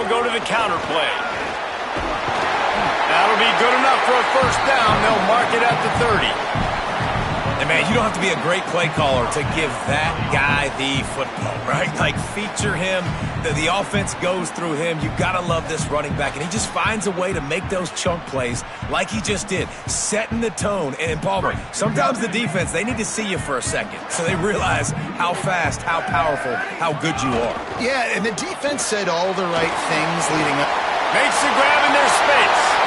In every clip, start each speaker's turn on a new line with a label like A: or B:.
A: they'll go to the counter play. That'll be good enough for a first down. They'll mark it at the 30.
B: And, man, you don't have to be a great play caller to give that guy the football, right? Like, feature him. The offense goes through him. You got to love this running back. And he just finds a way to make those chunk plays like he just did, setting the tone. And, Palmer, sometimes the defense, they need to see you for a second so they realize how fast, how powerful, how good you are.
C: Yeah, and the defense said all the right things leading up.
A: Makes the grab in their space.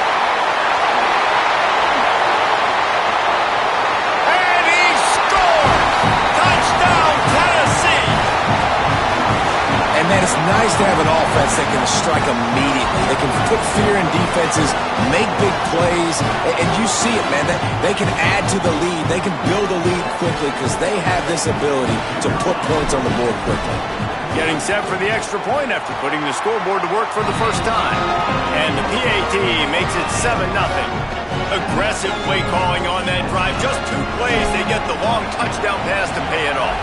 B: And, man, it's nice to have an offense that can strike immediately. They can put fear in defenses, make big plays, and you see it, man. They can add to the lead. They can build a lead quickly because they have this ability to put points on the board quickly.
A: Getting set for the extra point after putting the scoreboard to work for the first time. And the PAT makes it 7-0. Aggressive play calling on that drive. Just 2 plays, they get the long touchdown pass to pay it off.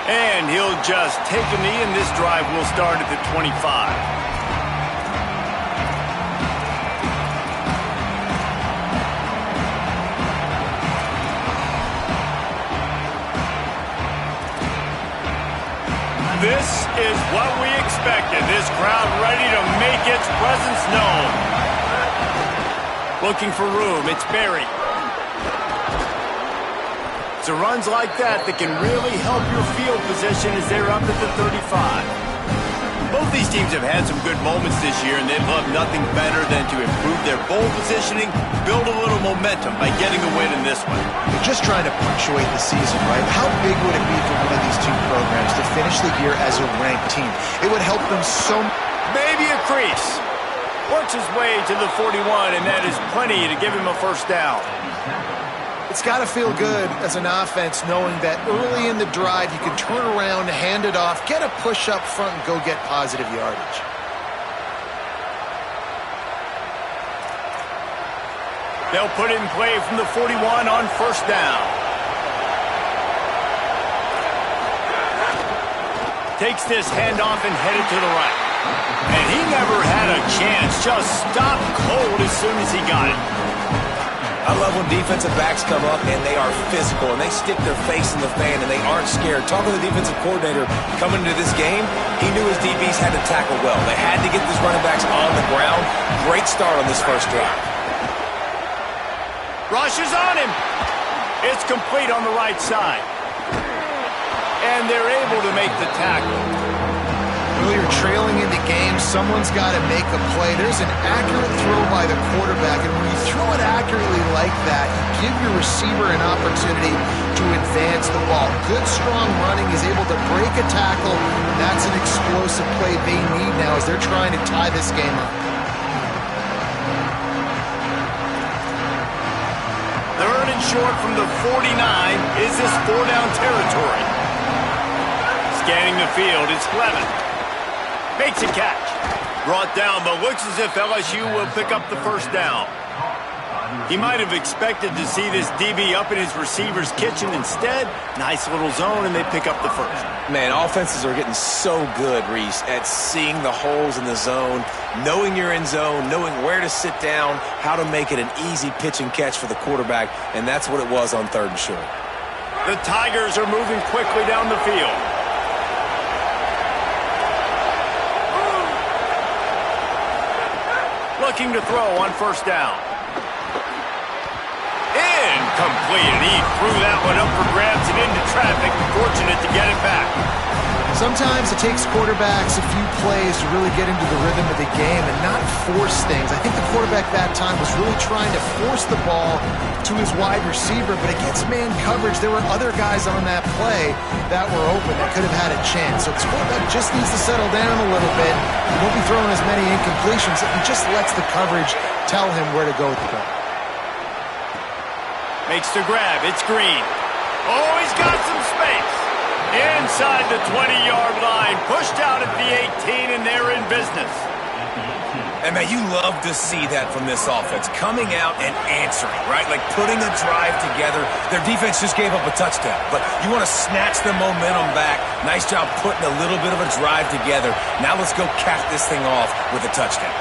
A: And he'll just take a knee, and this drive will start at the 25. This is what we expected. This crowd ready to make its presence known. Looking for room. It's Barry. It's runs like that can really help your field position as they're up at the 35. Both these teams have had some good moments this year, and they'd love nothing better than to improve their bowl positioning, build a little momentum by getting a win in this one.
C: They're just trying to punctuate the season, right? How big would it be for one of these two programs to finish the year as a ranked team? It would help them so much.
A: Maybe a crease. Works his way to the 41, and that is plenty to give him a first down.
C: It's got to feel good as an offense knowing that early in the drive you can turn around, hand it off, get a push up front, and go get positive yardage.
A: They'll put it in play from the 41 on first down. Takes this handoff and headed to the right. And he never had a chance. Just stopped cold as soon as he got it.
B: I love when defensive backs come up and they are physical and they stick their face in the fan and they aren't scared. Talking to the defensive coordinator coming into this game, he knew his DBs had to tackle well. They had to get these running backs on the ground. Great start on this first drive.
A: Rush is on him. It's complete on the right side. And they're able to make the tackle.
C: You're trailing in the game, someone's got to make a play. There's an accurate throw by the quarterback, and when you throw it accurately like that, you give your receiver an opportunity to advance the ball. Good, strong running is able to break a tackle, and that's an explosive play they need now as they're trying to tie this game up.
A: Third and short from the 49. Is this 4-down territory? Scanning the field, it's Clement. Makes a catch. Brought down, but looks as if LSU will pick up the first down. He might have expected to see this DB up in his receiver's kitchen. Instead, nice little zone, and they pick up the first.
B: Man, offenses are getting so good, Reese, at seeing the holes in the zone, knowing you're in zone, knowing where to sit down, how to make it an easy pitch and catch for the quarterback, and that's what it was on 3rd and short.
A: The Tigers are moving quickly down the field. Looking to throw on first down. Incomplete. He threw that one up for grabs and into traffic. Fortunate to get it back.
C: Sometimes it takes quarterbacks a few plays to really get into the rhythm of the game and not force things. I think the quarterback that time was really trying to force the ball to his wide receiver, but against man coverage, there were other guys on that play that were open that could have had a chance. So this quarterback just needs to settle down a little bit. He won't be throwing as many incompletions. He just lets the coverage tell him where to go with the ball.
A: Makes the grab. It's Green. Oh, he's got some space. Inside the 20-yard line. Pushed out at the 18, and they're in business.
B: And, man, you love to see that from this offense, coming out and answering, right? Like putting a drive together. Their defense just gave up a touchdown, but you want to snatch the momentum back. Nice job putting a little bit of a drive together. Now let's go cap this thing off with a touchdown.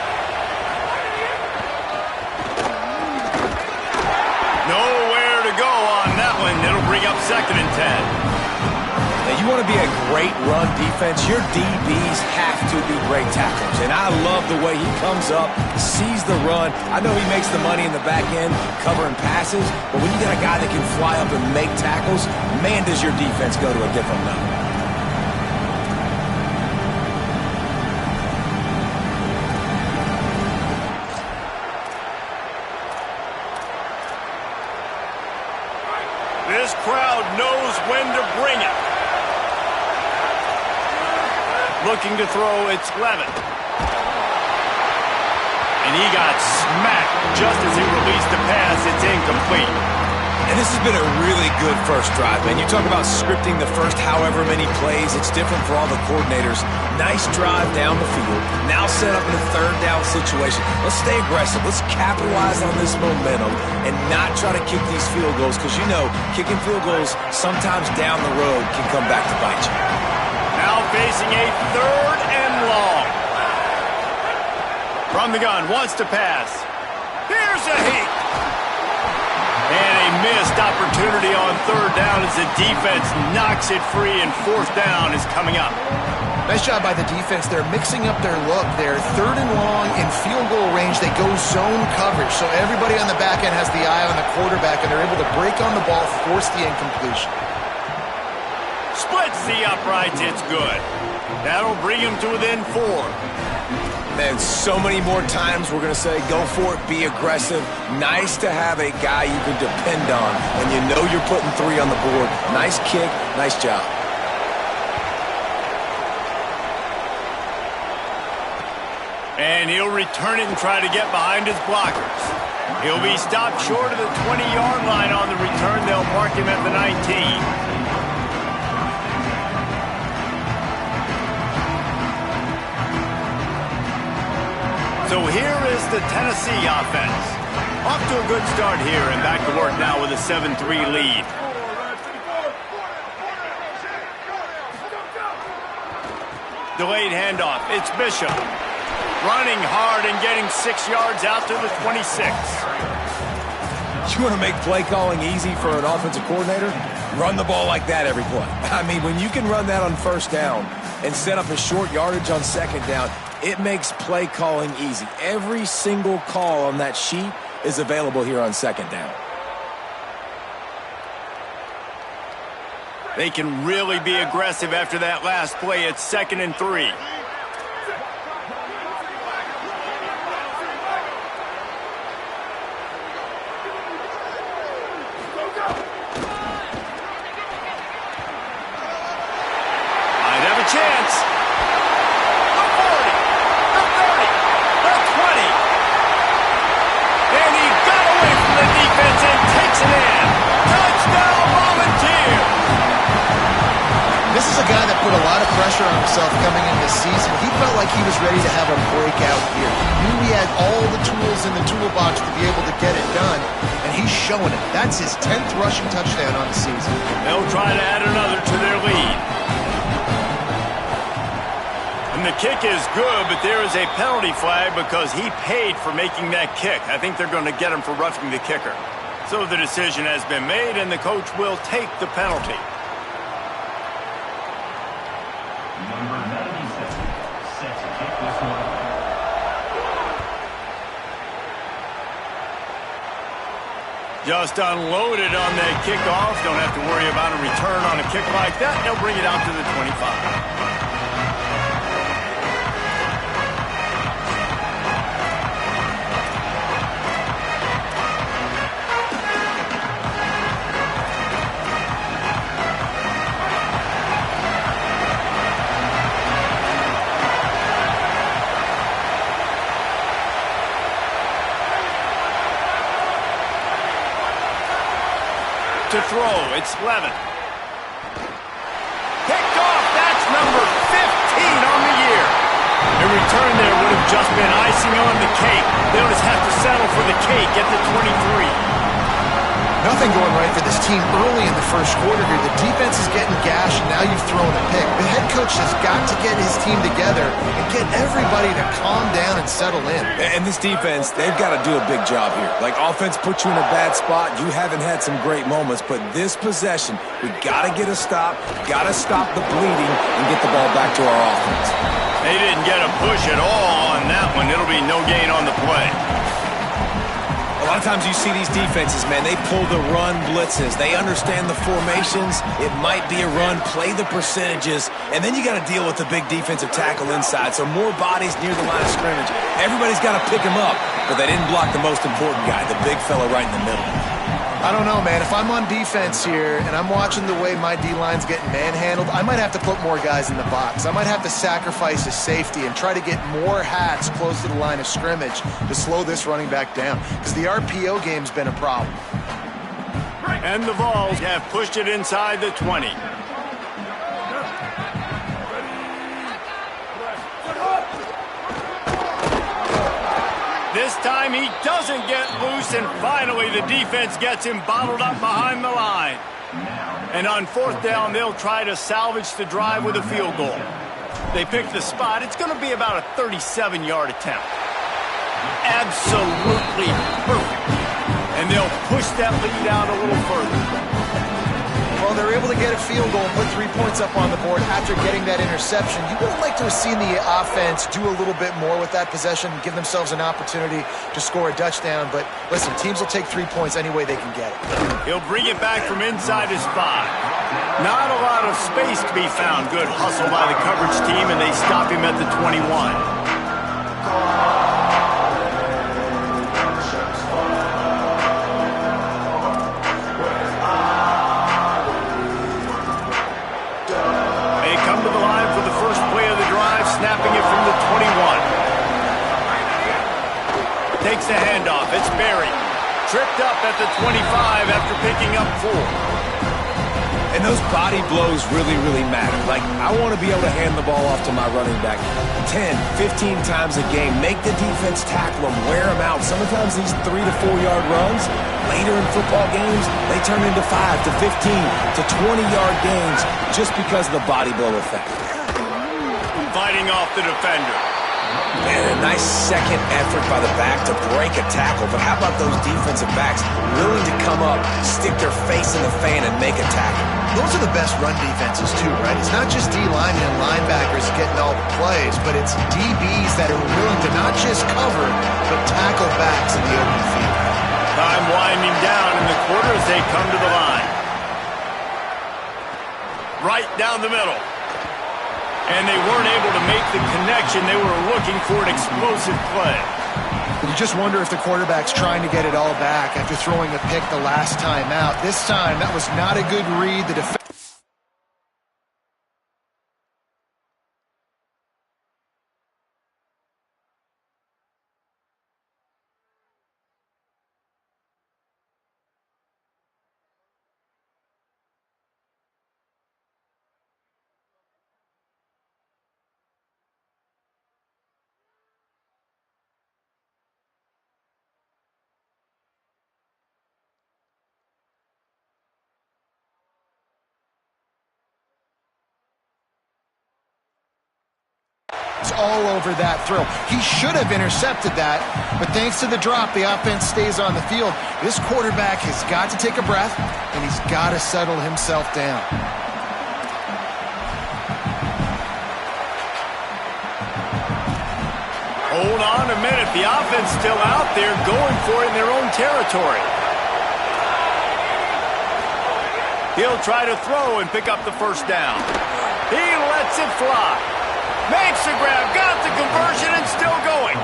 A: Nowhere to go on that one. It'll bring up 2nd and 10.
B: Now, you want to be a great run defense, your DBs have to be great tacklers. And I love the way he comes up, sees the run. I know he makes the money in the back end covering passes, but when you got a guy that can fly up and make tackles, man, does your defense go to a different level.
A: This crowd knows when to bring it. Looking to throw, it's Levin. And he got smacked just as he released the pass. It's incomplete.
B: And this has been a really good first drive, man. You talk about scripting the first however many plays. It's different for all the coordinators. Nice drive down the field. Now set up in a 3rd down situation. Let's stay aggressive. Let's capitalize on this momentum and not try to kick these field goals because, you know, kicking field goals sometimes down the road can come back to bite you.
A: Now facing a 3rd and long. From the gun, wants to pass. Here's a heat. And a missed opportunity on 3rd down as the defense knocks it free and 4th down is coming up.
C: Nice job by the defense. They're mixing up their look. They're 3rd and long in field goal range. They go zone coverage. So everybody on the back end has the eye on the quarterback, and they're able to break on the ball, force the incompletion.
A: Splits the uprights, it's good. That'll bring him to within 4.
B: Man, so many more times we're going to say, go for it, be aggressive. Nice to have a guy you can depend on, and you know you're putting 3 on the board. Nice kick, nice job.
A: And he'll return it and try to get behind his blockers. He'll be stopped short of the 20-yard line on the return. They'll mark him at the 19. So here is the Tennessee offense. Off to a good start here and back to work now with a 7-3 lead. Delayed handoff. It's Bishop. Running hard and getting 6 yards out to the 26.
B: You want to make play calling easy for an offensive coordinator? Run the ball like that every play. I mean, when you can run that on 1st down and set up a short yardage on 2nd down, it makes play calling easy. Every single call on that sheet is available here on 2nd down.
A: They can really be aggressive after that last play. It's 2nd and 3. Might have a chance. The 40, the 30, the 20. And he got away from the defense and takes it in. Touchdown, Volunteers.
C: This is a guy that put a lot of pressure on himself coming in this season. He felt like he was ready to have a breakout year. He knew he had all the tools in the toolbox to be able to get it done, and he's showing it. That's his 10th rushing touchdown on the season.
A: They'll try to add another to their lead. And the kick is good, but there is a penalty flag because he paid for making that kick. I think they're going to get him for roughing the kicker. So the decision has been made, and the coach will take the penalty.
D: Number 97 set to kick this one.
A: Just unloaded on that kickoff. Don't have to worry about a return on a kick like that. They'll bring it out to the 25. To throw, it's Levin. Picked off, that's number 15 on the year. A return there would have just been icing bring on the cake. They'll just have to settle for the cake at the 23.
C: Nothing going right for this team early in the first quarter here. The defense is getting gashed, and now you've thrown a pick. The head coach has got to get his team together and get everybody to calm down and settle in.
B: And this defense, they've got to do a big job here. Like, offense put you in a bad spot. You haven't had some great moments, but this possession, we got to get a stop, got to stop the bleeding, and get the ball back to our offense.
A: They didn't get a push at all on that one. It'll be no gain on the play.
B: A lot of times you see these defenses, man, they pull the run blitzes. They understand the formations. It might be a run, play the percentages, and then you got to deal with the big defensive tackle inside. So more bodies near the line of scrimmage. Everybody's got to pick him up, but they didn't block the most important guy, the big fella right in the middle.
C: I don't know, man. If I'm on defense here and I'm watching the way my D-line's getting manhandled, I might have to put more guys in the box. I might have to sacrifice his safety and try to get more hats close to the line of scrimmage to slow this running back down, because the RPO game's been a problem.
A: And the Vols have pushed it inside the 20. This time he doesn't get loose, and finally the defense gets him bottled up behind the line. And on fourth down, they'll try to salvage the drive with a field goal. They pick the spot. It's going to be about a 37-yard attempt. Absolutely perfect. And they'll push that lead out a little further.
C: Well, they're able to get a field goal and put 3 points up on the board after getting that interception. You would have liked to have seen the offense do a little bit more with that possession and give themselves an opportunity to score a touchdown. But listen, teams will take 3 points any way they can get it.
A: He'll bring it back from inside his 5. Not a lot of space to be found. Good hustle by the coverage team, and they stop him at the 21. Snapping it from the 21. Takes the handoff. It's Berry. Tripped up at the 25 after picking up 4.
B: And those body blows really, really matter. Like, I want to be able to hand the ball off to my running back 10, 15 times a game. Make the defense tackle them, wear them out. Sometimes these 3 to 4 yard runs, later in football games, they turn into 5 to 15 to 20-yard gains just because of the body blow effect.
A: Fighting off the defender.
B: Man, a nice second effort by the back to break a tackle. But how about those defensive backs willing to come up, stick their face in the fan, and make a tackle?
C: Those are the best run defenses too, right? It's not just D-linemen and linebackers getting all the plays, but it's DBs that are willing to not just cover, but tackle backs in the open field.
A: Time winding down in the quarter as they come to the line. Right down the middle. And they weren't able to make the connection. They were looking for an explosive play.
C: You just wonder if the quarterback's trying to get it all back after throwing a pick the last time out. This time, that was not a good read. The defense. All over that throw. He should have intercepted that, but thanks to the drop, the offense stays on the field. This quarterback has got to take a breath, and he's got to settle himself down.
A: Hold on a minute. The offense still out there going for it in their own territory. He'll try to throw and pick up the first down. He lets it fly. Makes the grab, got the conversion, and still going.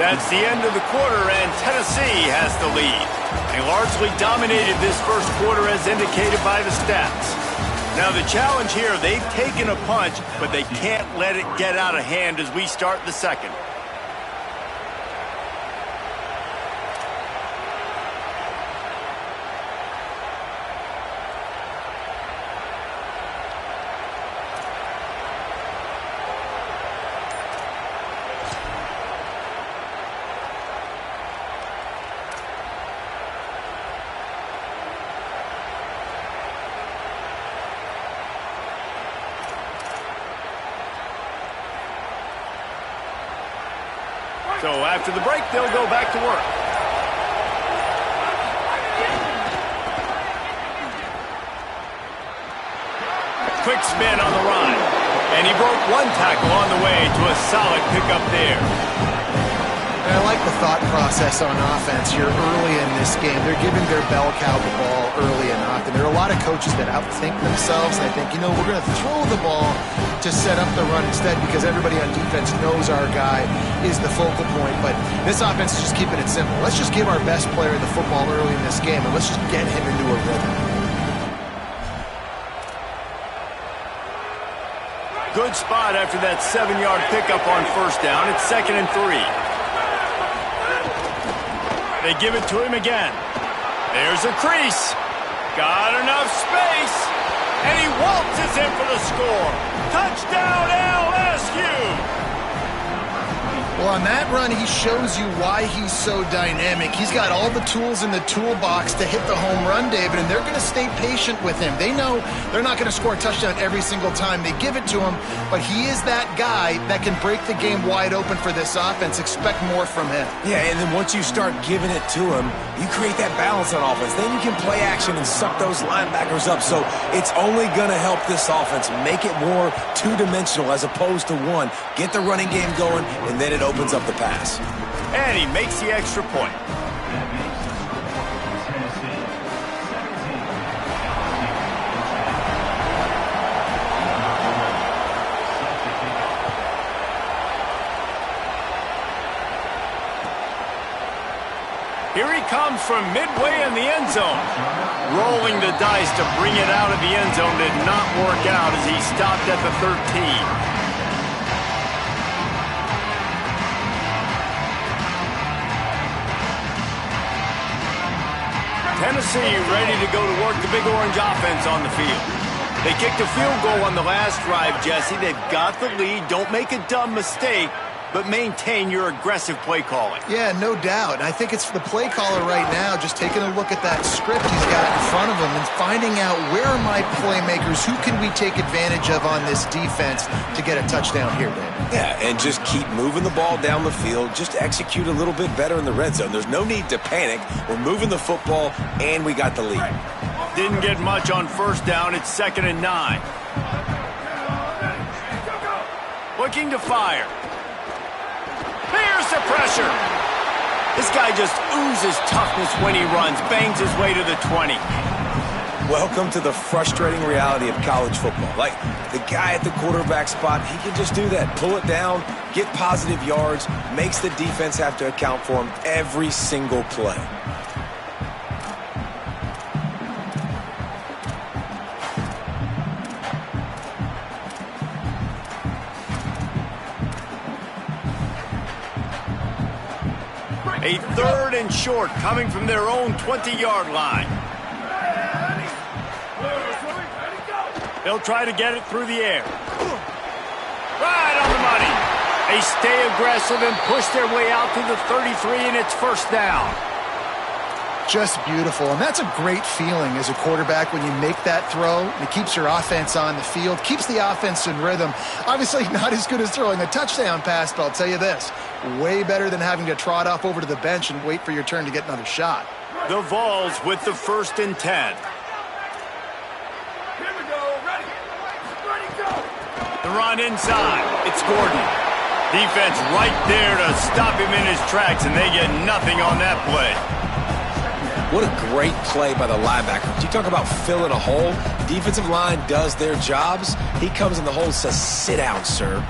A: That's the end of the quarter, and Tennessee has the lead. They largely dominated this first quarter as indicated by the stats. Now the challenge here, they've taken a punch, but they can't let it get out of hand as we start the second. So after the break, they'll go back to work. Quick spin on the run. And he broke one tackle on the way to a solid pickup there.
C: And I like the thought process on offense here early in this game. They're giving their bell cow the ball early enough. And there are a lot of coaches that outthink themselves. And they think, you know, we're going to throw the ball to set up the run instead because everybody on defense knows our guy is the focal point. But this offense is just keeping it simple. Let's just give our best player the football early in this game, and let's just get him into a rhythm.
A: Good spot after that 7-yard pickup on first down. It's 2nd and 3. They give it to him again. There's a crease. Got enough space. And he waltzes in for the score. Touchdown LSU.
C: Well, on that run, he shows you why he's so dynamic. He's got all the tools in the toolbox to hit the home run, David, and they're going to stay patient with him. They know they're not going to score a touchdown every single time they give it to him, but he is that guy that can break the game wide open for this offense. Expect more from him.
B: Yeah, and then once you start giving it to him, you create that balance on offense. Then you can play action and suck those linebackers up. So it's only going to help this offense make it more two-dimensional as opposed to one. Get the running game going, and then it opens up the pass.
A: And he makes the extra point. Here he comes from midway in the end zone. Rolling the dice to bring it out of the end zone did not work out as he stopped at the 13. Tennessee ready to go to work the Big Orange offense on the field. They kicked a field goal on the last drive, Jesse. They've got the lead. Don't make a dumb mistake, but maintain your aggressive play calling.
C: Yeah, no doubt. I think it's the play caller right now just taking a look at that script he's got in front of him and finding out where are my playmakers, who can we take advantage of on this defense to get a touchdown here, Dave.
B: Yeah, and just keep moving the ball down the field. Just execute a little bit better in the red zone. There's no need to panic. We're moving the football, and we got the lead.
A: Didn't get much on first down. It's 2nd and 9. Looking to fire. Here's the pressure. This guy just oozes toughness when he runs. Bangs his way to the 20.
B: Welcome to the frustrating reality of college football. Like, the guy at the quarterback spot, he can just do that. Pull it down, get positive yards, makes the defense have to account for him every single play.
A: A 3rd and short coming from their own 20-yard line. They'll try to get it through the air. Right on the money. They stay aggressive and push their way out to the 33, and it's first down.
C: Just beautiful, and that's a great feeling as a quarterback when you make that throw. It keeps your offense on the field, keeps the offense in rhythm. Obviously not as good as throwing a touchdown pass, but I'll tell you this, way better than having to trot off over to the bench and wait for your turn to get another shot.
A: The Vols with the 1st and 10. The run inside. It's Gordon. Defense right there to stop him in his tracks, and they get nothing on that play.
B: What a great play by the linebacker. You talk about filling a hole. Defensive line does their jobs. He comes in the hole and says, sit down, sir.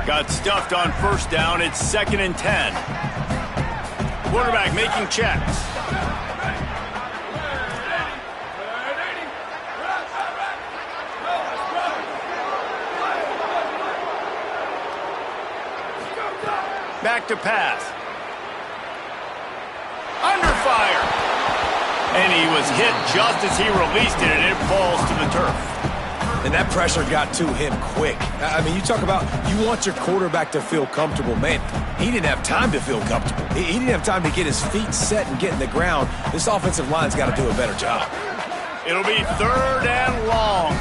A: Got stuffed on first down. It's 2nd and 10. Quarterback making checks. Back to pass. Under fire. And he was hit just as he released it, and it falls to the turf.
B: And that pressure got to him quick. I mean, you talk about you want your quarterback to feel comfortable. Man, he didn't have time to feel comfortable. He didn't have time to get his feet set and get in the ground. This offensive line's got to do a better job.
A: It'll be 3rd and long.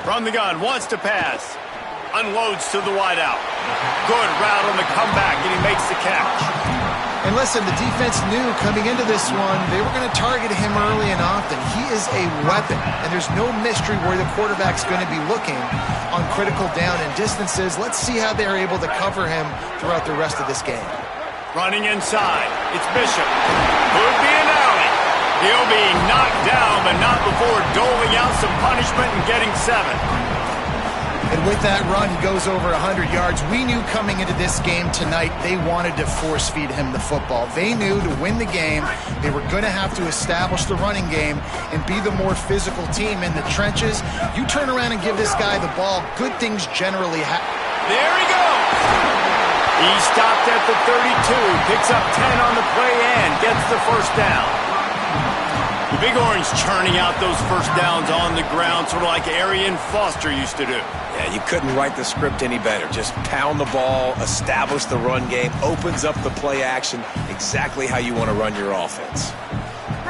A: From the gun, wants to pass. Unloads to the wideout. Good route on the comeback, and he makes the catch.
C: And listen, the defense knew coming into this one, they were going to target him early and often. He is a weapon, and there's no mystery where the quarterback's going to be looking on critical down and distances. Let's see how they're able to cover him throughout the rest of this game.
A: Running inside, it's Bishop. Could be an alley. He'll be knocked down, but not before doling out some punishment and getting 7.
C: And with that run, he goes over 100 yards. We knew coming into this game tonight they wanted to force feed him the football. They knew to win the game, they were going to have to establish the running game and be the more physical team in the trenches. You turn around and give this guy the ball, good things generally happen.
A: There he goes. He stopped at the 32, picks up 10 on the play and gets the first down. The Big Orange churning out those first downs on the ground, sort of like Arian Foster used to do.
B: Yeah, you couldn't write the script any better. Just pound the ball, establish the run game, opens up the play action, exactly how you want to run your offense.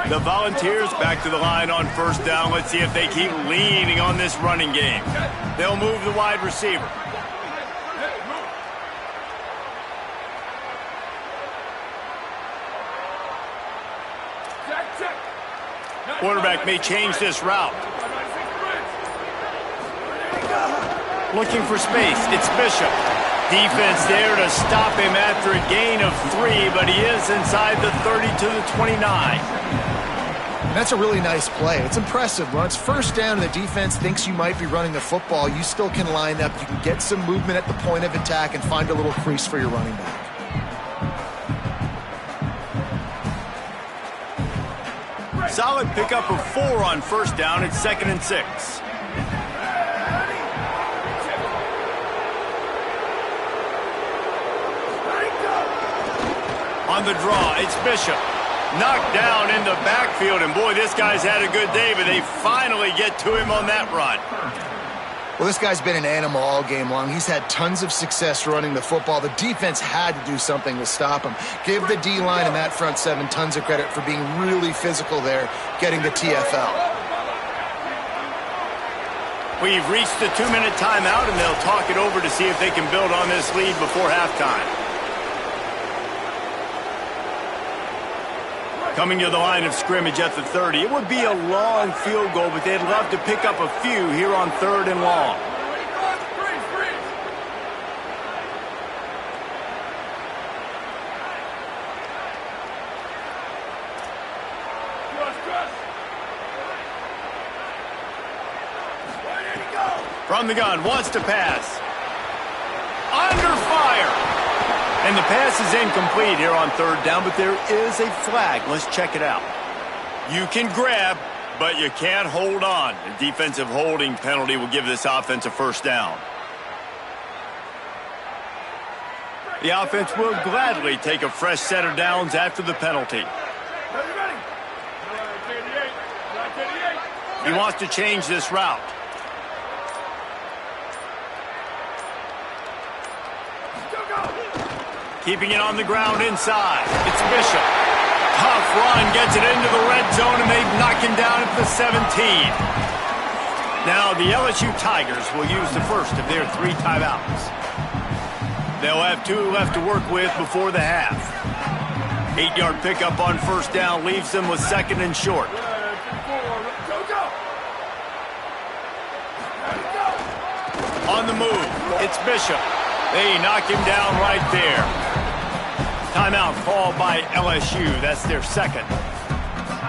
A: The Volunteers back to the line on first down. Let's see if they keep leaning on this running game. They'll move the wide receiver. Quarterback may change this route. Looking for space. It's Bishop. Defense there to stop him after a gain of 3, but he is inside the 30 to the 29.
C: And that's a really nice play. It's impressive. When it's first down and the defense thinks you might be running the football, you still can line up. You can get some movement at the point of attack and find a little crease for your running back.
A: Solid pickup of 4 on first down. It's 2nd and 6. On the draw, it's Bishop. Knocked down in the backfield, and boy, this guy's had a good day, but they finally get to him on that run.
C: Well, this guy's been an animal all game long. He's had tons of success running the football. The defense had to do something to stop him. Give the D-line and that front 7 tons of credit for being really physical there, getting the TFL.
A: We've reached the 2-minute timeout, and they'll talk it over to see if they can build on this lead before halftime. Coming to the line of scrimmage at the 30. It would be a long field goal, but they'd love to pick up a few here on 3rd and long. From the gun, wants to pass. Under fire. And the pass is incomplete here on 3rd down, but there is a flag. Let's check it out. You can grab, but you can't hold on. A defensive holding penalty will give this offense a first down. The offense will gladly take a fresh set of downs after the penalty. He wants to change this route. Keeping it on the ground inside. It's Bishop. Tough run, gets it into the red zone, and they knock him down at the 17. Now the LSU Tigers will use the first of their 3 timeouts. They'll have 2 left to work with before the half. 8-yard pickup on first down leaves them with 2nd and short. On the move, it's Bishop. They knock him down right there. Timeout called by LSU. That's their 2nd.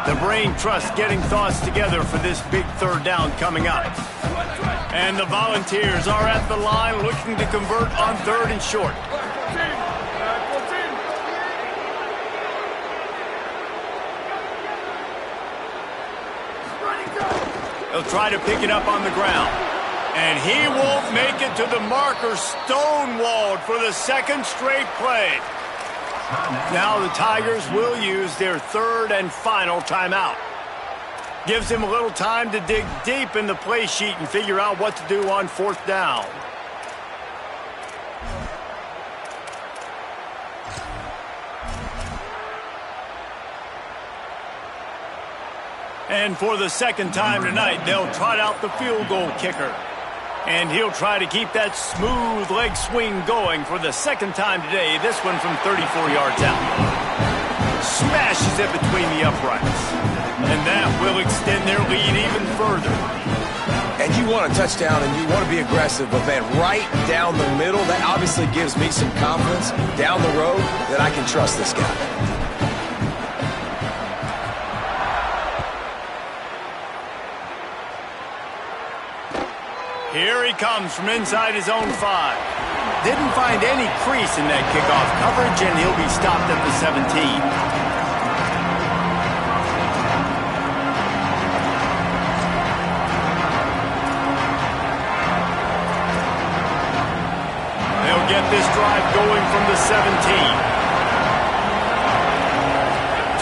A: The brain trust getting thoughts together for this big 3rd down coming up. And the Volunteers are at the line looking to convert on 3rd and short. They'll try to pick it up on the ground. And he won't make it to the marker, stonewalled for the 2nd straight play. Now the Tigers will use their 3rd and final timeout. Gives him a little time to dig deep in the play sheet and figure out what to do on 4th down. And for the 2nd time tonight, they'll trot out the field goal kicker. And he'll try to keep that smooth leg swing going for the second time today, this one from 34 yards out. Smashes it between the uprights. And that will extend their lead even further.
B: And you want a touchdown and you want to be aggressive, but man, right down the middle, that obviously gives me some confidence down the road that I can trust this guy.
A: Here he comes from inside his own 5. Didn't find any crease in that kickoff coverage, and he'll be stopped at the 17. Get this drive going from the 17.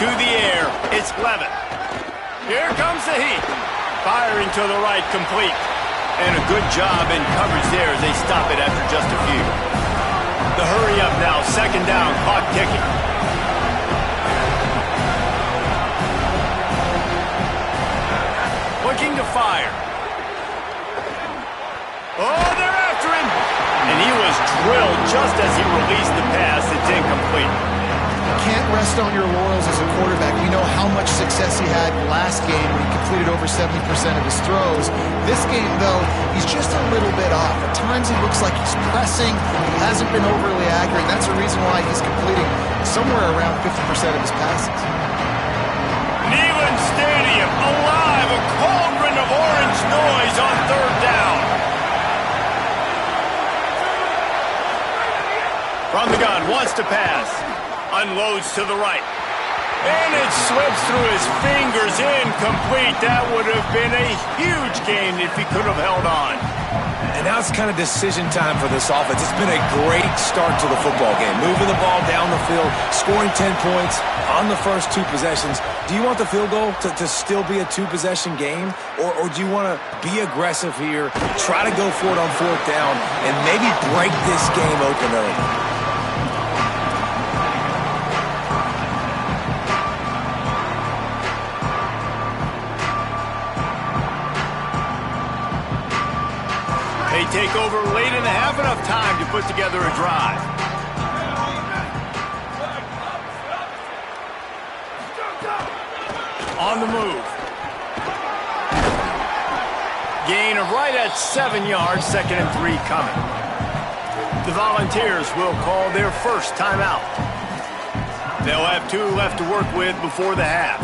A: To the air, it's Levitt. Here comes the heat. Firing to the right, complete. And a good job in coverage there as they stop it after just a few. The hurry up now, second down, clock ticking. Looking to fire. Oh, they're after him. And he was drilled just as he released the pass. It's incomplete.
C: Can't rest on your laurels as a quarterback. We know how much success he had last game when he completed over 70% of his throws. This game, though, he's just a little bit off. At times he looks like he's pressing. He hasn't been overly accurate. That's the reason why he's completing somewhere around 50% of his passes.
A: Neyland Stadium alive. A cauldron of orange noise on third down. From the gun, wants to pass. Unloads to the right. And it slips through his fingers, incomplete. That would have been a huge gain if he could have held on.
B: And now it's kind of decision time for this offense. It's been a great start to the football game. Moving the ball down the field, scoring 10 points on the first 2 possessions. Do you want the field goal to still be a 2-possession game? Or do you want to be aggressive here, try to go for it on 4th down, and maybe break this game open early?
A: They take over late in the half, enough time to put together a drive. On the move. Gain of right at 7 yards, 2nd and 3 coming. The Volunteers will call their first timeout. They'll have 2 left to work with before the half.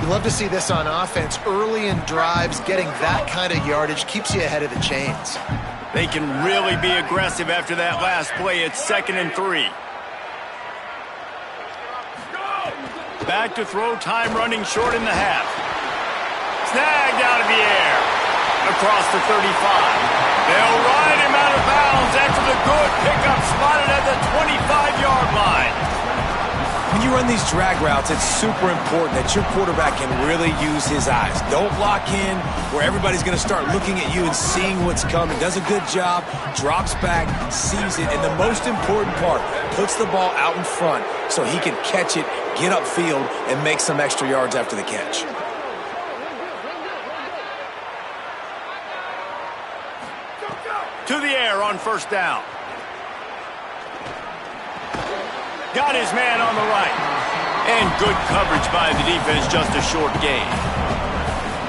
C: You love to see this on offense. Early in drives, getting that kind of yardage keeps you ahead of the chains.
A: They can really be aggressive after that last play. It's 2nd and 3. Back to throw, time running short in the half. Snagged out of the air. Across the 35. They'll ride him out of bounds after the good pickup spotted at the 25-yard line.
B: When you run these drag routes, it's super important that your quarterback can really use his eyes. Don't lock in where everybody's going to start looking at you and seeing what's coming. Does a good job, drops back, sees it, and the most important part, puts the ball out in front so he can catch it, get upfield, and make some extra yards after the catch.
A: To the air on 1st down. Got his man on the right. And good coverage by the defense, just a short gain.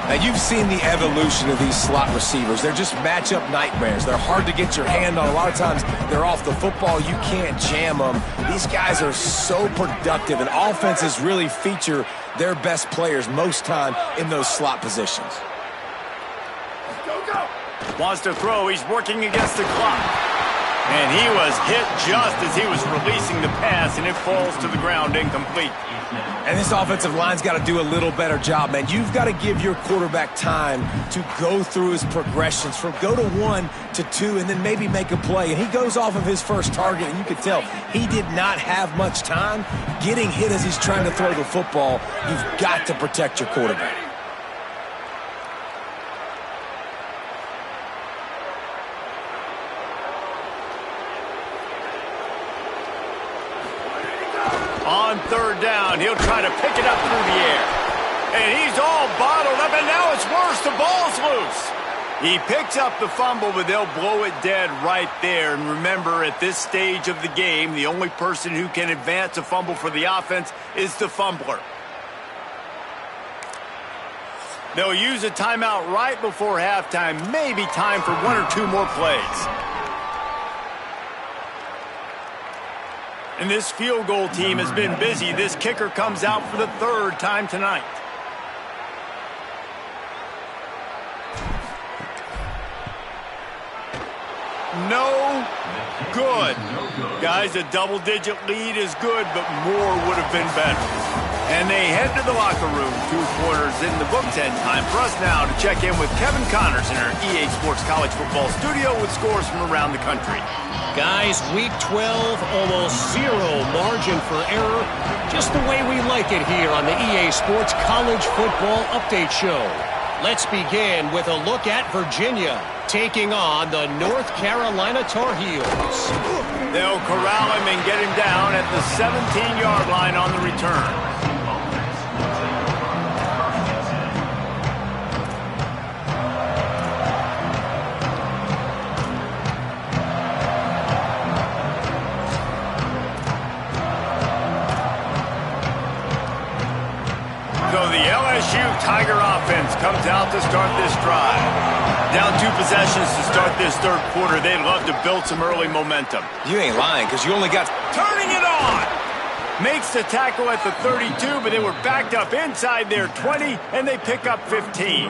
B: Now, you've seen the evolution of these slot receivers. They're just matchup nightmares. They're hard to get your hand on. A lot of times, they're off the football. You can't jam them. These guys are so productive, and offenses really feature their best players most time in those slot positions.
A: Wants to throw. He's working against the clock. And he was hit just as he was releasing the pass, and it falls to the ground incomplete.
B: And this offensive line's got to do a little better job, man. You've got to give your quarterback time to go through his progressions from go to 1 to 2 and then maybe make a play. And he goes off of his first target, and you can tell he did not have much time getting hit as he's trying to throw the football. You've got to protect your quarterback.
A: On 3rd down, he'll try to pick it up through the air. And he's all bottled up, and now it's worse. The ball's loose. He picks up the fumble, but they'll blow it dead right there. And remember, at this stage of the game, the only person who can advance a fumble for the offense is the fumbler. They'll use a timeout right before halftime. Maybe time for one or two more plays. And this field goal team has been busy. This kicker comes out for the third time tonight. No good. Guys, a double-digit lead is good, but more would have been better. And they head to the locker room. 2 quarters in the books, and time for us now to check in with Kevin Connors in our EA Sports College Football studio with scores from around the country.
E: Guys, week 12, almost zero margin for error. Just the way we like it here on the EA Sports College Football Update Show. Let's begin with a look at Virginia taking on the North Carolina Tar Heels.
A: They'll corral him and get him down at the 17-yard line on the return. So the LSU Tiger offense comes out to start this drive. Down 2 possessions to start this third quarter. They'd love to build some early momentum.
B: You ain't lying, because you only got...
A: Turning it on! Makes the tackle at the 32, but they were backed up inside their 20, and they pick up 15.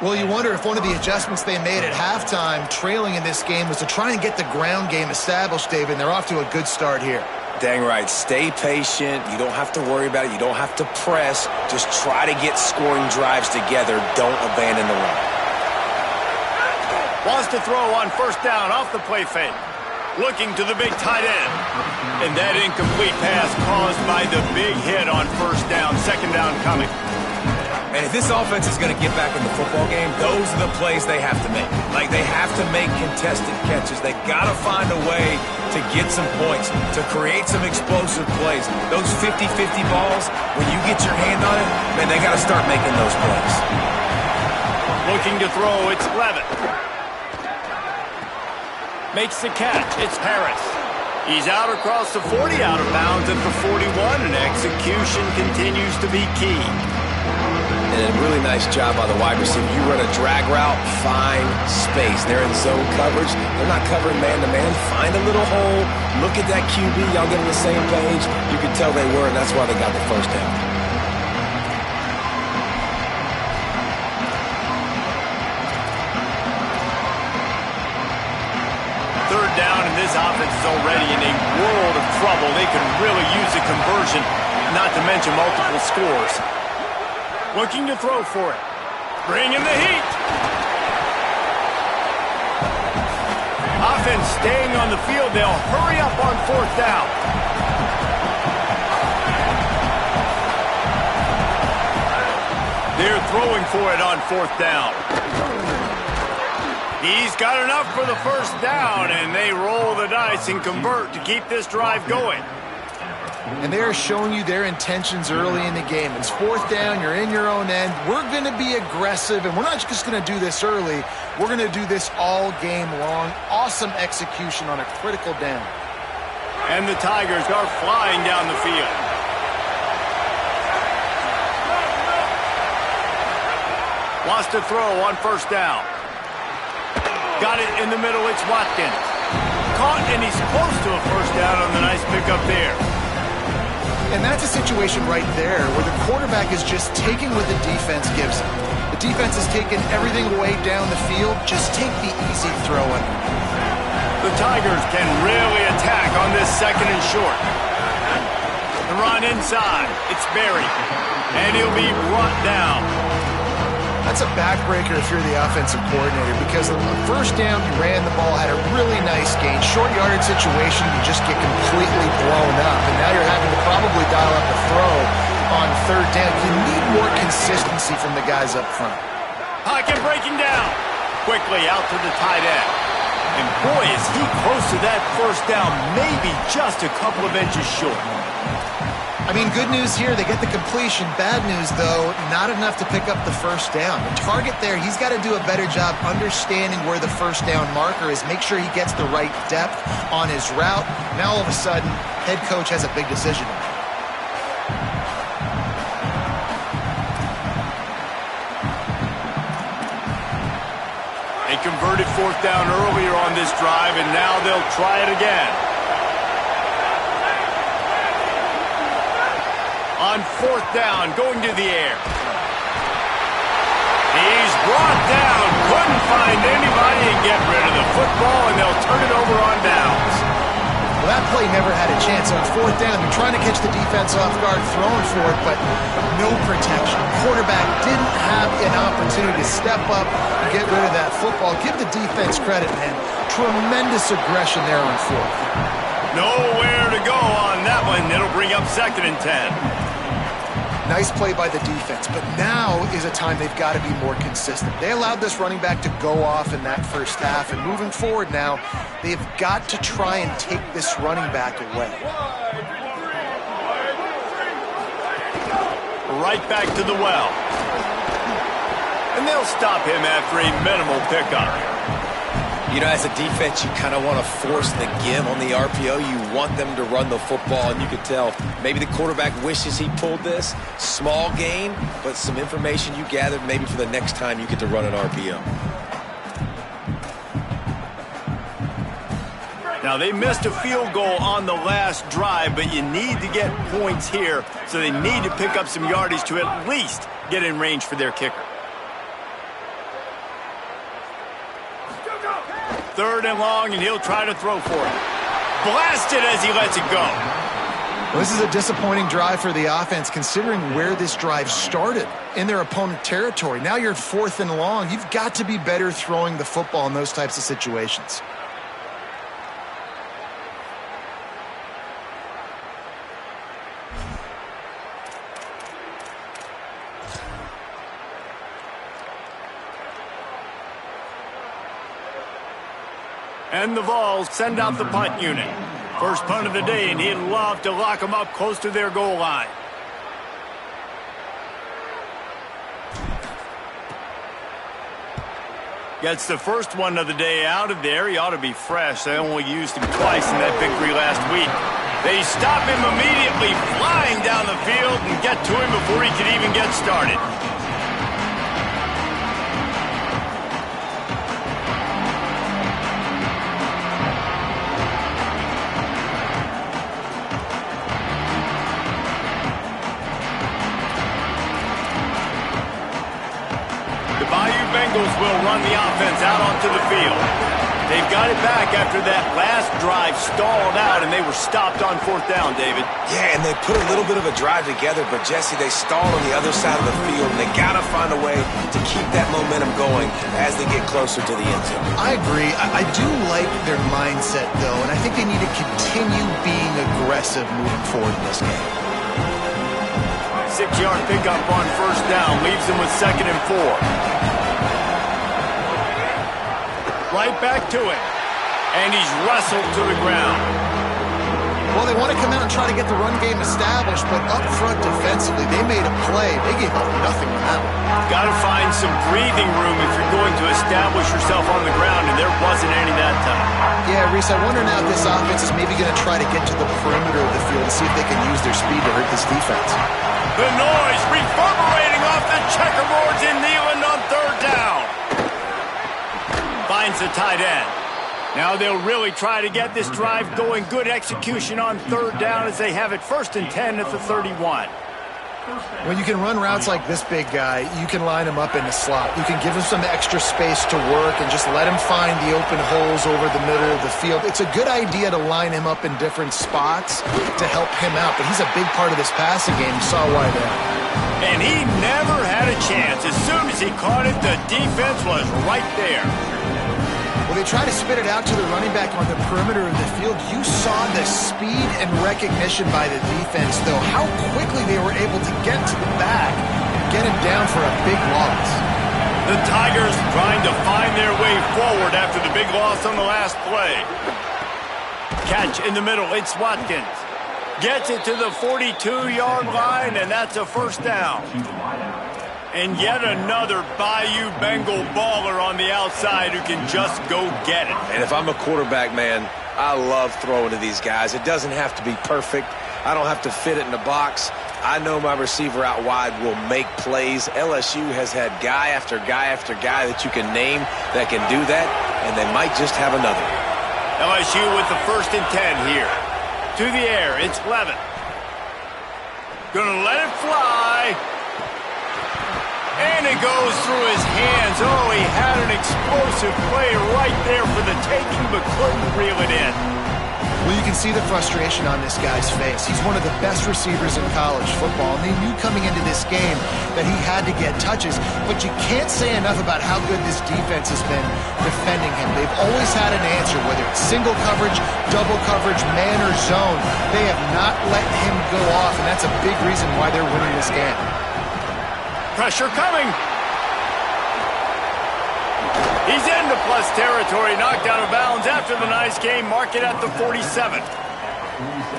C: Well, you wonder if one of the adjustments they made at halftime, trailing in this game, was to try and get the ground game established, David, and they're off to a good start here.
B: Dang right. Stay patient. You don't have to worry about it. You don't have to press. Just try to get scoring drives together. Don't abandon the run.
A: Wants to throw on first down off the play fake. Looking to the big tight end. And that incomplete pass caused by the big hit on first down. Second down coming.
B: And if this offense is going to get back in the football game, those are the plays they have to make. Like, they have to make contested catches. They got to find a way to get some points, to create some explosive plays. Those 50-50 balls, when you get your hand on it, man, they got to start making those plays.
A: Looking to throw, it's Levitt. Makes the catch, it's Harris. He's out across the 40, out of bounds at the 41, and execution continues to be key.
B: And a really nice job by the wide receiver. You run a drag route, find space. They're in zone coverage. They're not covering man-to-man. Find a little hole. Look at that QB. Y'all get on the same page. You can tell they were, and that's why they got the first down.
A: Third down, and this offense is already in a world of trouble. They could really use a conversion, not to mention multiple scores. Looking to throw for it. Bring in the heat. Offense staying on the field. They'll hurry up on fourth down. They're throwing for it on fourth down. He's got enough for the first down, and they roll the dice and convert to keep this drive going.
C: And they're showing you their intentions early in the game. It's fourth down, you're in your own end. We're going to be aggressive, and we're not just going to do this early. We're going to do this all game long. Awesome execution on a critical down.
A: And the Tigers are flying down the field. Wants to throw on first down. Got it in the middle, it's Watkins. Caught, and he's close to a first down on the nice pickup there.
C: And that's a situation right there where the quarterback is just taking what the defense gives him. The defense is taking everything away down the field. Just take the easy throw in.
A: The Tigers can really attack on this second and short. The run inside. It's Berry. And he'll be brought down.
C: That's a backbreaker if you're the offensive coordinator, because on the first down, you ran the ball, had a really nice gain. Short yardage situation, you just get completely blown up. And now you're having to probably dial up a throw on third down. You need more consistency from the guys up front.
A: Pocket breaking down. Quickly out to the tight end. And boy, is he close to that first down, maybe just a couple of inches short.
C: I mean, good news here, they get the completion. Bad news, though, not enough to pick up the first down. The target there, he's got to do a better job understanding where the first down marker is, make sure he gets the right depth on his route. Now, all of a sudden, head coach has a big decision to make.
A: They converted fourth down earlier on this drive, and now they'll try it again. On fourth down, going to the air. He's brought down. Couldn't find anybody and get rid of the football, and they'll turn it over on downs.
C: Well, that play never had a chance. On fourth down, they're trying to catch the defense off guard, throwing for it, but no protection. Quarterback didn't have an opportunity to step up and get rid of that football. Give the defense credit, man. Tremendous aggression there on fourth.
A: Nowhere to go on that one. It'll bring up 2nd and 10.
C: Nice play by the defense, but now is a time they've got to be more consistent. They allowed this running back to go off in that first half, and moving forward now, they've got to try and take this running back away.
A: Right back to the well. And they'll stop him after a minimal pickup.
B: You know, as a defense, you kind of want to force the give on the RPO. You want them to run the football, and you can tell maybe the quarterback wishes he pulled this. Small gain, but some information you gathered maybe for the next time you get to run an RPO.
A: Now, they missed a field goal on the last drive, but you need to get points here, so they need to pick up some yardage to at least get in range for their kicker. 3rd and long, and he'll try to throw for it. Blasted as he lets it go.
C: Well, this is a disappointing drive for the offense, considering where this drive started in their opponent territory. Now you're at 4th and long. You've got to be better throwing the football in those types of situations.
A: And the Vols send out the punt unit. First punt of the day, and he'd love to lock them up close to their goal line. Gets the first one of the day out of there. He ought to be fresh. They only used him twice in that victory last week. They stop him immediately, flying down the field, and get to him before he could even get started. Bengals will run the offense out onto the field. They've got it back after that last drive stalled out, and they were stopped on fourth down, David.
B: Yeah, and they put a little bit of a drive together, but, Jesse, they stalled on the other side of the field, and they got to find a way to keep that momentum going as they get closer to the end zone.
C: I agree. I do like their mindset, though, and I think they need to continue being aggressive moving forward in this game.
A: 6-yard pickup on first down leaves them with 2nd and 4. Right back to it. And he's wrestled to the ground.
C: Well, they want to come out and try to get the run game established, but up front defensively, they made a play. They gave up nothing on that one.
A: Got to find some breathing room if you're going to establish yourself on the ground, and there wasn't any that time.
C: Yeah, Reese, I wonder now if this offense is maybe going to try to get to the perimeter of the field and see if they can use their speed to hurt this defense.
A: The noise reverberating off the checkerboards in Neyland on 3rd down. Finds the tight end. Now they'll really try to get this drive going. Good execution on 3rd down as they have it 1st and 10 at the 31.
C: When you can run routes like this big guy, you can line him up in the slot. You can give him some extra space to work and just let him find the open holes over the middle of the field. It's a good idea to line him up in different spots to help him out, but he's a big part of this passing game. You saw why there.
A: And he never had a chance. As soon as he caught it, the defense was right there.
C: Well, they try to spit it out to the running back on the perimeter of the field. You saw the speed and recognition by the defense, though, how quickly they were able to get to the back and get him down for a big loss.
A: The Tigers trying to find their way forward after the big loss on the last play. Catch in the middle. It's Watkins. Gets it to the 42-yard line, and that's a first down. And yet another Bayou Bengal baller on the outside who can just go get it.
B: And if I'm a quarterback, man, I love throwing to these guys. It doesn't have to be perfect. I don't have to fit it in the box. I know my receiver out wide will make plays. LSU has had guy after guy after guy that you can name that can do that, and they might just have another.
A: LSU with the 1st and 10 here. To the air, it's Levin. Gonna let it fly. And it goes through his hands. Oh, he had an explosive play right there for the taking, but couldn't reel it in.
C: Well, you can see the frustration on this guy's face. He's one of the best receivers in college football, and they knew coming into this game that he had to get touches, but you can't say enough about how good this defense has been defending him. They've always had an answer, whether it's single coverage, double coverage, man or zone. They have not let him go off, and that's a big reason why they're winning this game.
A: Pressure coming. He's into plus territory, knocked out of bounds after the nice game. Mark it at the 47.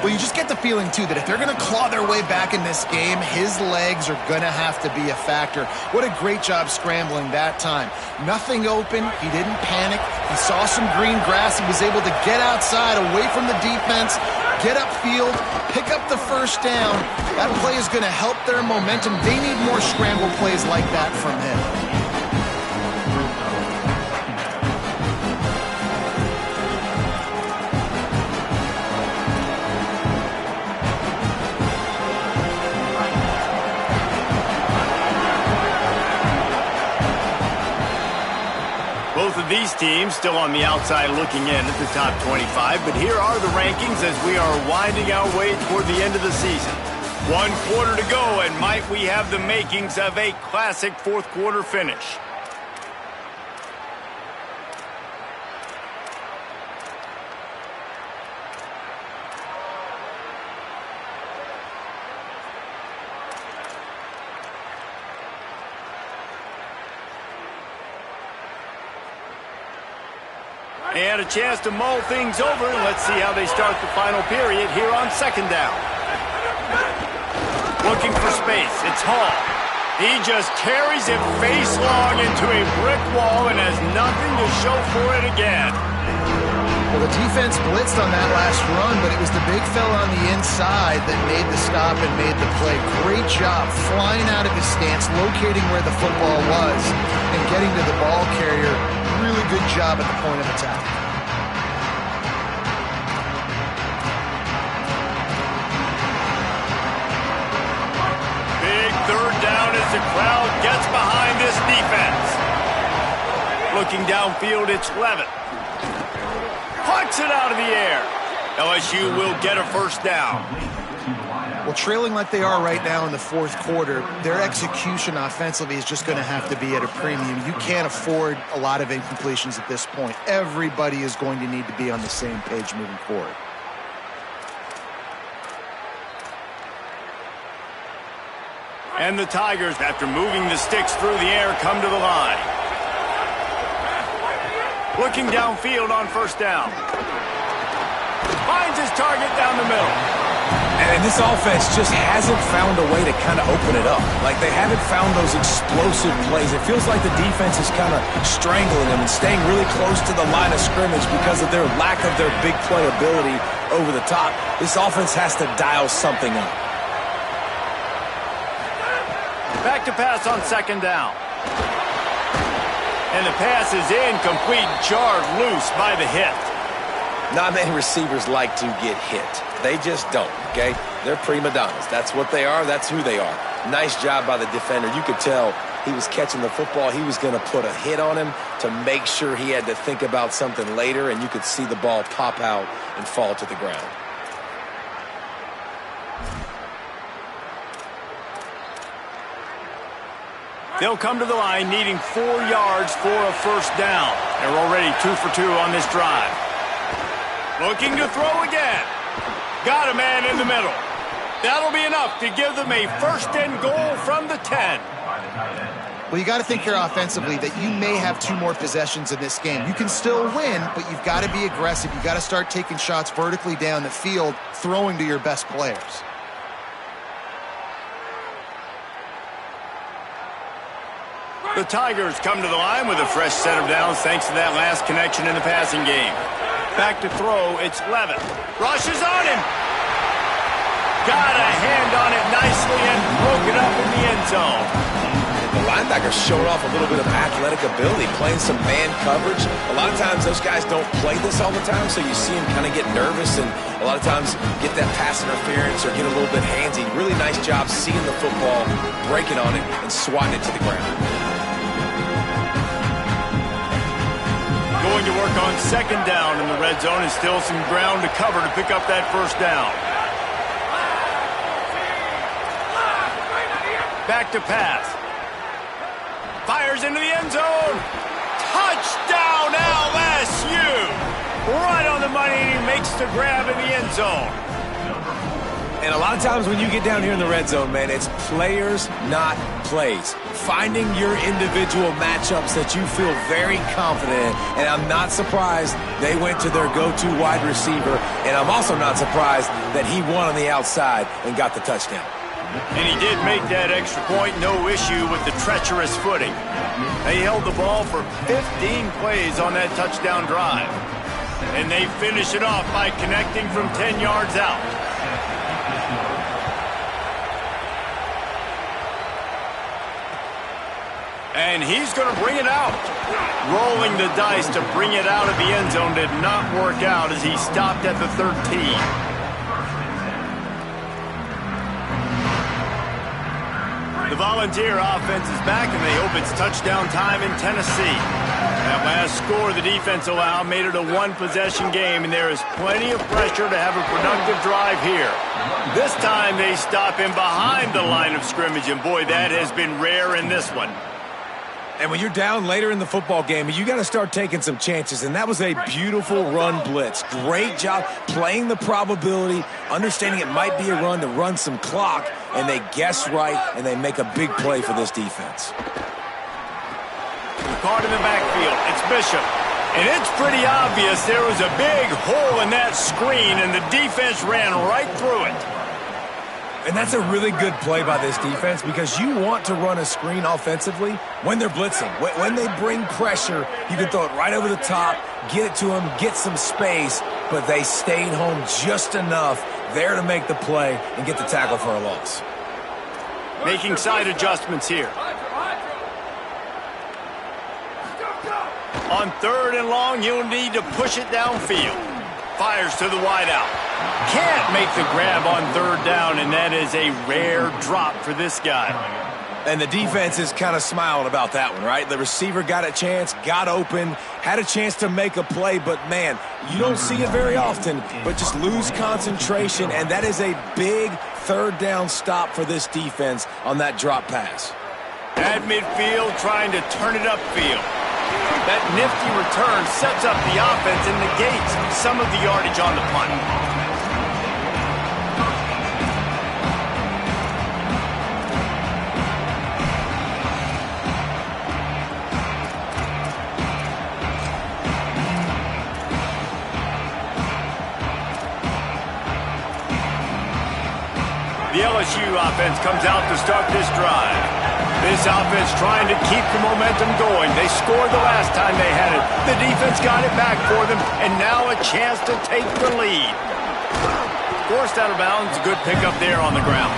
C: Well, you just get the feeling, too, that if they're going to claw their way back in this game, his legs are going to have to be a factor. What a great job scrambling that time. Nothing open. He didn't panic. He saw some green grass. He was able to get outside, away from the defense, get upfield, pick up the first down. That play is going to help their momentum. They need more scramble plays like that from him.
A: Both of these teams still on the outside looking in at the top 25, but here are the rankings as we are winding our way toward the end of the season. 1 quarter to go, and might we have the makings of a classic 4th quarter finish. And a chance to mull things over, and let's see how they start the final period here on 2nd down. Looking for space, it's Hall. He just carries it face long into a brick wall and has nothing to show for it again.
C: Well, the defense blitzed on that last run, but it was the big fella on the inside that made the stop and made the play. Great job flying out of his stance, locating where the football was, and getting to the ball carrier. Really good job at the point of attack.
A: Big 3rd down as the crowd gets behind this defense. Looking downfield, it's Levin. Plucks it out of the air. LSU will get a first down.
C: Well, trailing like they are right now in the 4th quarter, their execution offensively is just going to have to be at a premium. You can't afford a lot of incompletions at this point. Everybody is going to need to be on the same page moving forward.
A: And the Tigers, after moving the sticks through the air, come to the line. Looking downfield on 1st down. Finds his target down the middle.
B: And this offense just hasn't found a way to kind of open it up. Like, they haven't found those explosive plays. It feels like the defense is kind of strangling them and staying really close to the line of scrimmage because of their lack of their big play ability over the top. This offense has to dial something up.
A: Back to pass on 2nd down. And the pass is incomplete, jarred loose by the hit.
B: Not many receivers like to get hit. They just don't, okay? They're prima donnas. That's what they are. That's who they are. Nice job by the defender. You could tell he was catching the football. He was going to put a hit on him to make sure he had to think about something later, and you could see the ball pop out and fall to the ground.
A: They'll come to the line needing 4 yards for a first down. They're already 2 for 2 on this drive. Looking to throw again. Got a man in the middle. That'll be enough to give them a 1st and goal from the 10.
C: Well, you got to think here offensively that you may have 2 more possessions in this game. You can still win, but you've got to be aggressive. You've got to start taking shots vertically down the field, throwing to your best players.
A: The Tigers come to the line with a fresh set of downs thanks to that last connection in the passing game. Back to throw, it's Levin. Rushes on him. Got a hand on it nicely and broke it up in the end zone.
B: The linebacker showed off a little bit of athletic ability, playing some man coverage. A lot of times those guys don't play this all the time, so you see them kind of get nervous and a lot of times get that pass interference or get a little bit handsy. Really nice job seeing the football, breaking on it, and swatting it to the ground.
A: Going to work on second down in the red zone and still some ground to cover to pick up that first down. Back to pass. Fires into the end zone. Touchdown LSU. Right on the money, and he makes the grab in the end zone.
B: And a lot of times when you get down here in the red zone, man, it's players, not plays. Finding your individual matchups that you feel very confident in. And I'm not surprised they went to their go-to wide receiver. And I'm also not surprised that he won on the outside and got the touchdown.
A: And he did make that extra point, no issue with the treacherous footing. They held the ball for 15 plays on that touchdown drive. And they finish it off by connecting from 10 yards out. And he's going to bring it out. Rolling the dice to bring it out of the end zone did not work out as he stopped at the 13. The Volunteer offense is back, and they hope it's touchdown time in Tennessee. That last score the defense allowed made it a one-possession game, and there is plenty of pressure to have a productive drive here. This time they stop him behind the line of scrimmage, and boy, that has been rare in this one.
B: And when you're down later in the football game, you got to start taking some chances. And that was a beautiful run blitz. Great job playing the probability, understanding it might be a run to run some clock, and they guess right, and they make a big play for this defense.
A: Caught in the backfield. It's Bishop. And it's pretty obvious there was a big hole in that screen, and the defense ran right through it.
B: And that's a really good play by this defense because you want to run a screen offensively when they're blitzing. When they bring pressure, you can throw it right over the top, get it to them, get some space, but they stayed home just enough there to make the play and get the tackle for a loss.
A: Making side adjustments here. On third and long, you'll need to push it downfield. Fires to the wideout. Can't make the grab on third down, and that is a rare drop for this guy.
B: And the defense is kind of smiling about that one, right? The receiver got a chance, got open, had a chance to make a play, but man, you don't see it very often, but just lose concentration, and that is a big third down stop for this defense on that drop pass.
A: At midfield, trying to turn it upfield. That nifty return sets up the offense and negates some of the yardage on the punt. The LSU offense comes out to start this drive. This offense trying to keep the momentum going. They scored the last time they had it. The defense got it back for them, and now a chance to take the lead. Forced out of bounds, a good pickup there on the ground.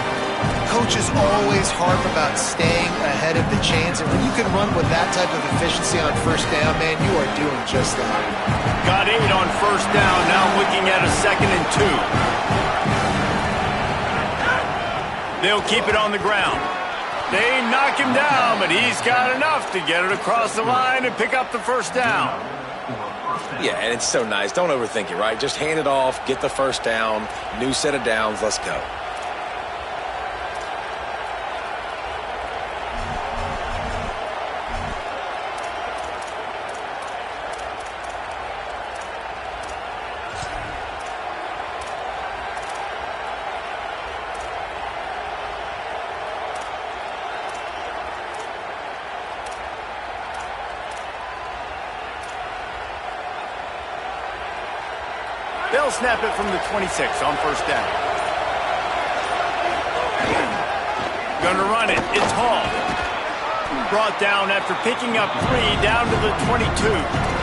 C: Coaches always harp about staying ahead of the chains, and when you can run with that type of efficiency on first down, man, you are doing just that.
A: Got 8 on first down, now looking at a 2nd and 2. They'll keep it on the ground. They knock him down, but he's got enough to get it across the line and pick up the first down.
B: Yeah, and it's so nice. Don't overthink it, right? Just hand it off, get the first down, new set of downs, let's go.
A: They'll snap it from the 26 on first down. Gonna run it. It's Hall. Brought down after picking up 3 down to the 22.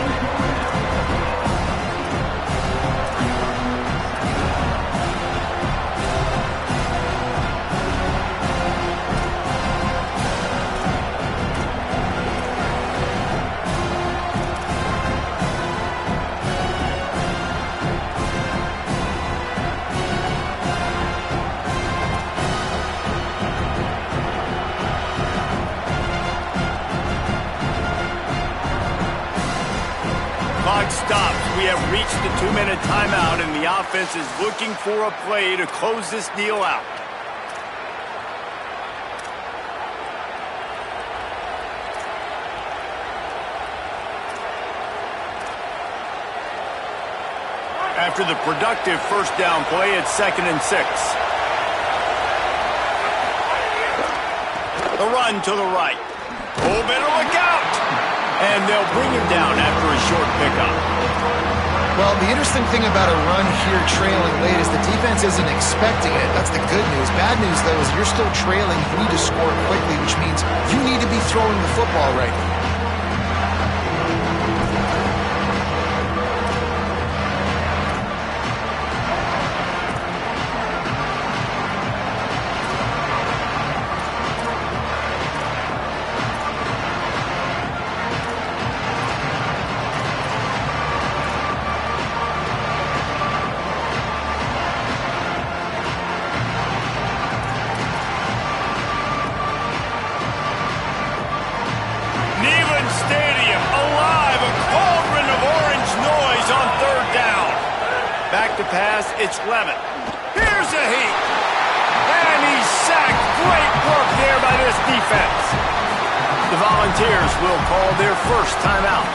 A: Stops. We have reached the 2-minute timeout, and the offense is looking for a play to close this deal out. After the productive first down play, it's 2nd and 6. The run to the right. Oh, better look out! And they'll bring him down after a short pickup.
C: Well, the interesting thing about a run here trailing late is the defense isn't expecting it. That's the good news. Bad news, though, is you're still trailing. You need to score quickly, which means you need to be throwing the football right now.
A: Pass, it's Levin. Here's a heat. And he's sacked. Great work there by this defense. The Volunteers will call their first timeout.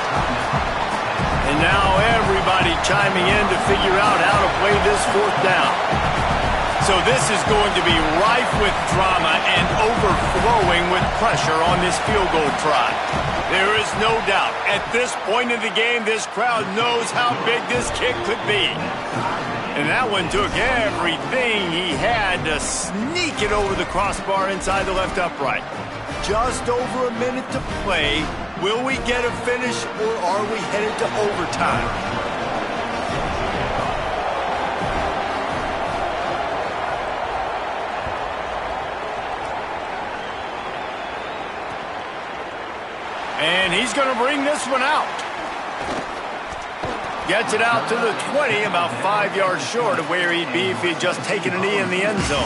A: And now everybody chiming in to figure out how to play this 4th down. So this is going to be rife with drama and overflowing with pressure on this field goal try. There is no doubt, at this point in the game, this crowd knows how big this kick could be. And that one took everything he had to sneak it over the crossbar inside the left upright. Just over a minute to play. Will we get a finish, or are we headed to overtime? And he's going to bring this one out. Gets it out to the 20, about 5 yards short of where he'd be if he'd just taken a knee in the end zone.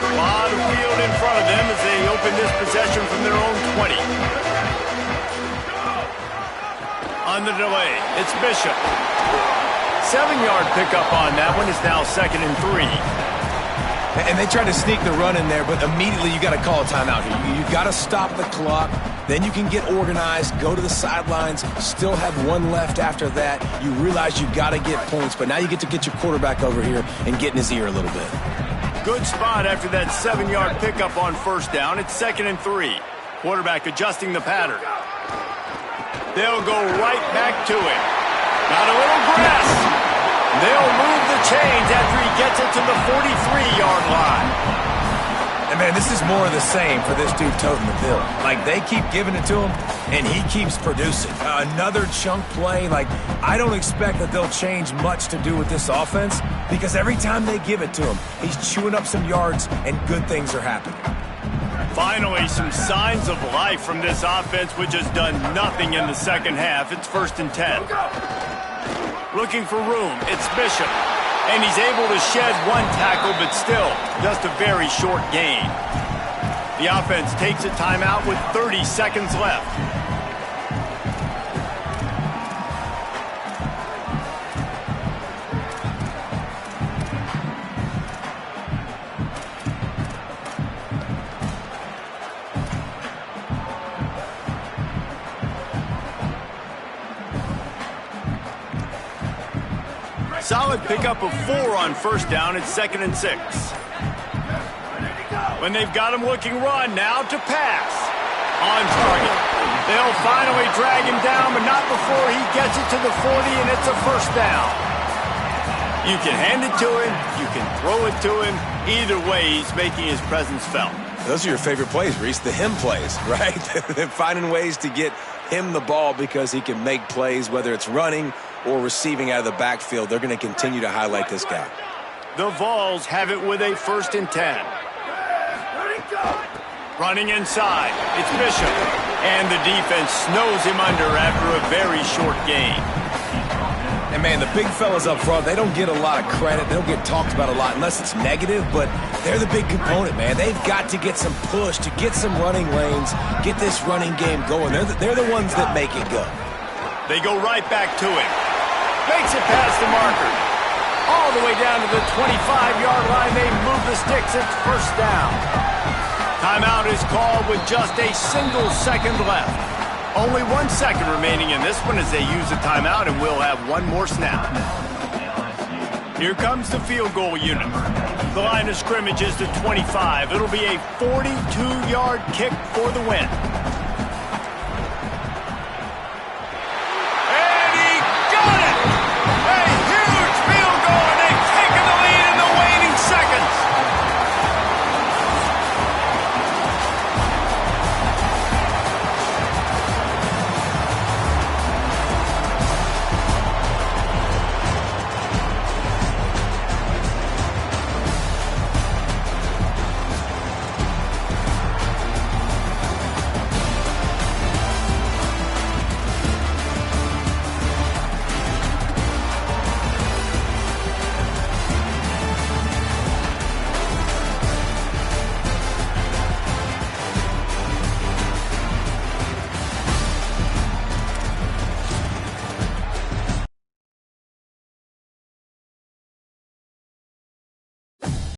A: A lot of field in front of them as they open this possession from their own 20. On the delay, it's Bishop. 7-yard pickup on that one. Is now 2nd and 3.
B: And they tried to sneak the run in there, but immediately you got to call a timeout here. You got to stop the clock. Then you can get organized, go to the sidelines, still have one left after that. You realize you got to get points, but now you get to get your quarterback over here and get in his ear a little bit.
A: Good spot after that 7-yard pickup on first down. It's 2nd and 3. Quarterback adjusting the pattern. They'll go right back to him. Got a little grass. They'll move the chains after he gets it to the 43-yard line.
B: And, man, this is more of the same for this dude toting the bill. Like, they keep giving it to him, and he keeps producing. Another chunk play. Like, I don't expect that they'll change much to do with this offense because every time they give it to him, he's chewing up some yards, and good things are happening.
A: Finally, some signs of life from this offense, which has done nothing in the second half. It's 1st and 10. Looking for room. It's Bishop. And he's able to shed one tackle, but still, just a very short gain. The offense takes a timeout with 30 seconds left. Solid pickup of 4 on first down at 2nd and 6. When they've got him looking run, now to pass. On target. They'll finally drag him down, but not before he gets it to the 40, and it's a first down. You can hand it to him, you can throw it to him. Either way, he's making his presence felt.
B: Those are your favorite plays, Reese, the him plays, right? They're finding ways to get him the ball because he can make plays, whether it's running or receiving out of the backfield. They're going to continue to highlight this guy.
A: The Vols have it with a 1st and 10. Running inside, it's Bishop. And the defense snows him under after a very short gain.
B: And, man, the big fellas up front, they don't get a lot of credit. They don't get talked about a lot unless it's negative, but they're the big component, man. They've got to get some push, to get some running lanes, get this running game going. They're the ones that make it go.
A: They go right back to him. Makes it past the marker. All the way down to the 25-yard line. They move the sticks. It's first down. Timeout is called with just a single second left. Only 1 second remaining in this one as they use the timeout, and we'll have one more snap. Here comes the field goal unit. The line of scrimmage is the 25. It'll be a 42-yard kick for the win.